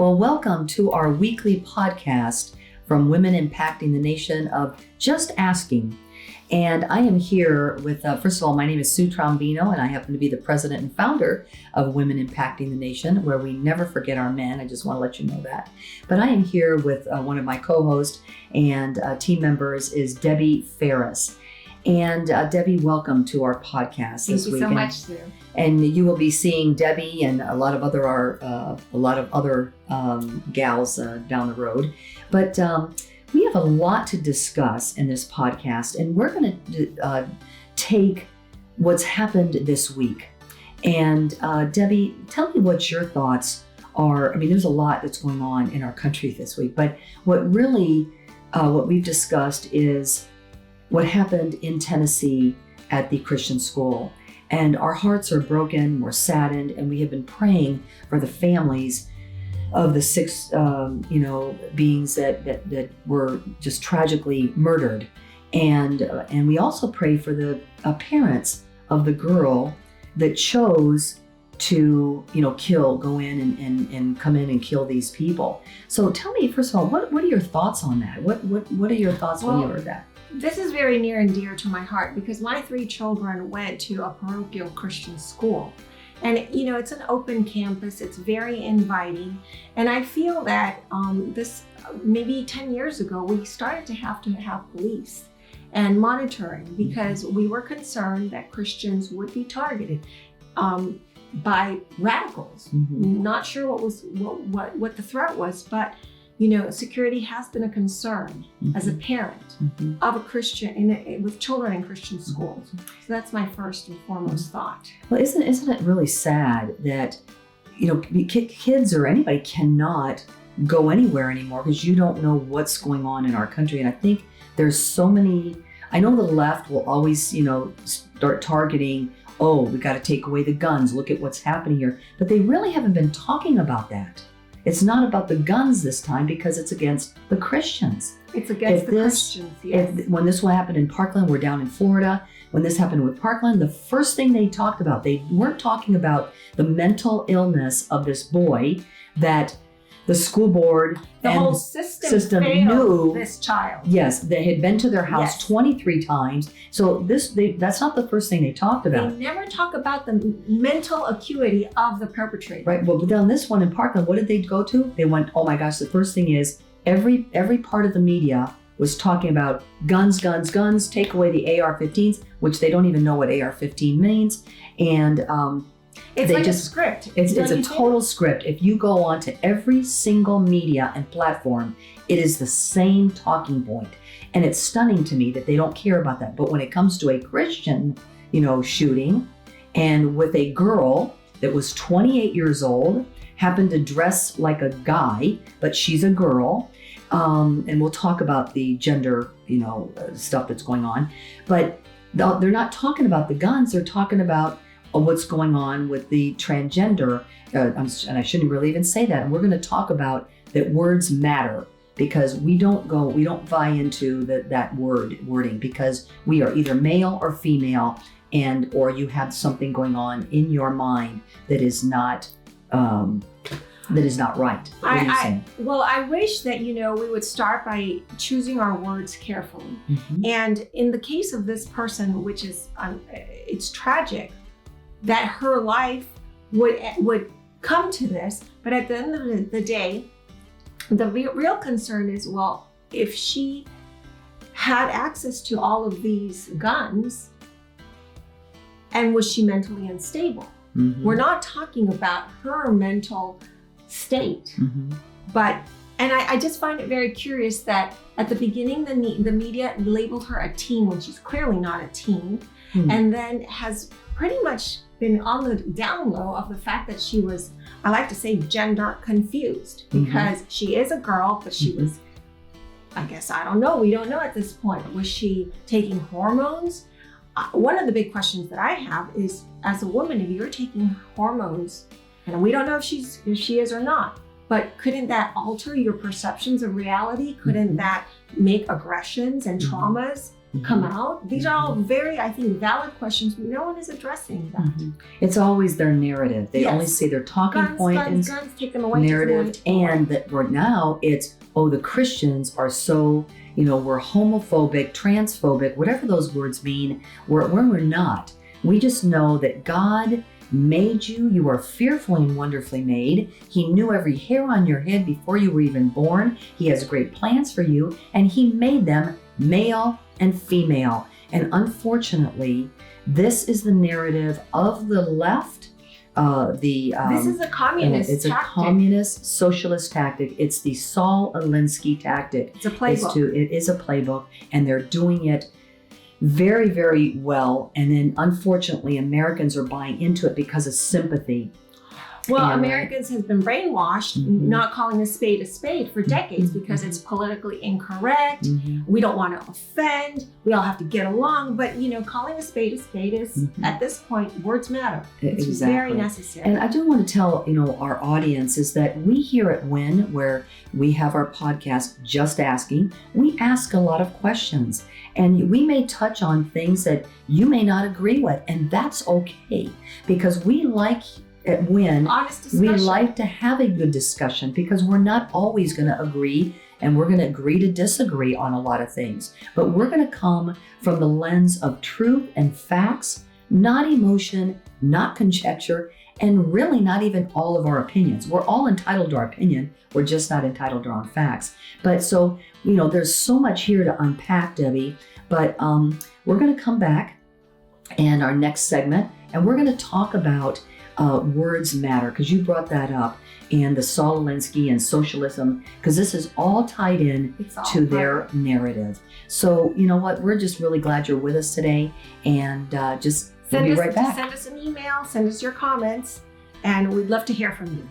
Well, welcome to our weekly podcast from Women Impacting the Nation of Just Asking. And I am here with, first of all, my name is Sue Trombino, and I happen to be the president and founder of Women Impacting the Nation, where we never forget our men. I just want to let you know that. But I am here with one of my co-hosts and team members is Debbie Ferris. And Debbie, welcome to our podcast this week. Thank you so much, Sue. And you will be seeing Debbie and a lot of other gals down the road. But we have a lot to discuss in this podcast, and we're going to take what's happened this week. And Debbie, tell me what your thoughts are. I mean, there's a lot that's going on in our country this week, but what we've discussed is what happened in Tennessee at the Christian school. And our hearts are broken, we're saddened, and we have been praying for the families of the six beings that were just tragically murdered. And we also pray for the parents of the girl that chose to go in and come in and kill these people. So tell me, first of all, what are your thoughts on that? What are your thoughts when you heard that? This is very near and dear to my heart because my three children went to a parochial Christian school. And, it's an open campus. It's very inviting. And I feel that this maybe 10 years ago, we started to have police and monitoring because we were concerned that Christians would be targeted by radicals. Mm-hmm. Not sure what the threat was, but security has been a concern as a parent of a Christian with children in Christian schools. So that's my first and foremost thought. Well, isn't it really sad that kids or anybody cannot go anywhere anymore because you don't know what's going on in our country? And I think there's so many. I know the left will always start targeting. Oh, we got to take away the guns. Look at what's happening here. But they really haven't been talking about that. It's not about the guns this time because it's against the Christians. It's against the Christians, yes. When this will happen in Parkland, we're down in Florida. When this happened with Parkland, the first thing they talked about, they weren't talking about the mental illness of this boy that the school board the whole system knew this child. Yes, they had been to their house 23 times. So that's not the first thing they talked about. They never talk about the mental acuity of the perpetrator. Right. Well, but on this one in Parkland, what did they go to? They went, oh my gosh, the first thing is every part of the media was talking about guns, take away the AR-15s, which they don't even know what AR-15 means. And it's like a script. It's a total script. If you go on to every single media and platform, it is the same talking point. And it's stunning to me that they don't care about that. But when it comes to a Christian, shooting, and with a girl that was 28 years old, happened to dress like a guy, but she's a girl, and we'll talk about the gender, stuff that's going on. But they're not talking about the guns. They're talking about what's going on with the transgender, and I shouldn't really even say that. And we're going to talk about that words matter because we don't buy into that wording because we are either male or female, or you have something going on in your mind that is not right. What are you saying? Well, I wish that we would start by choosing our words carefully. Mm-hmm. And in the case of this person, which is it's tragic that her life would come to this, but at the end of the day, the real concern is, well, if she had access to all of these guns, and was she mentally unstable? Mm-hmm. We're not talking about her mental state, and I just find it very curious that at the beginning, the media labeled her a teen when she's clearly not a teen, and then has pretty much been on the down low of the fact that she was, I like to say, gender confused because she is a girl, but she was, I guess, I don't know. We don't know at this point. Was she taking hormones? One of the big questions that I have is, as a woman, if you're taking hormones, and we don't know if she is or not, but couldn't that alter your perceptions of reality? Couldn't that make aggressions and traumas come out? These are all very, I think, valid questions. No one is addressing that. It's always their narrative. They Yes. only say their talking point and guns, take them away. narrative, and that right now it's, oh, the Christians are so, we're homophobic, transphobic, whatever those words mean. We're not. We just know that God made you. You are fearfully and wonderfully made. He knew every hair on your head before you were even born. He has great plans for you, and He made them male and female. And unfortunately, this is the narrative of the left. This is a communist It's tactic. a communist socialist tactic. It's the Saul Alinsky tactic. It's a playbook. It is a playbook, and they're doing it very, very well. And then unfortunately, Americans are buying into it because of sympathy. Well, And, Americans have been brainwashed, not calling a spade for decades because it's politically incorrect. We don't want to offend. We all have to get along. But, calling a spade is, at this point, words matter. It's very necessary. And I do want to tell, our audience is that we here at WIN, where we have our podcast, Just Asking, we ask a lot of questions. And we may touch on things that you may not agree with. And that's okay, because we like at WIN, honest discussion. We like to have a good discussion because we're not always going to agree, and we're going to agree to disagree on a lot of things. But we're going to come from the lens of truth and facts, not emotion, not conjecture, and really not even all of our opinions. We're all entitled to our opinion. We're just not entitled to our own facts. But so, there's so much here to unpack, Debbie. But we're going to come back in our next segment, and we're going to talk about words matter, because you brought that up, and the Saul Alinsky and socialism, because this is all tied in to their narrative. So you know what? We're just really glad you're with us today, and we'll be right back. Send us an email, send us your comments, and we'd love to hear from you.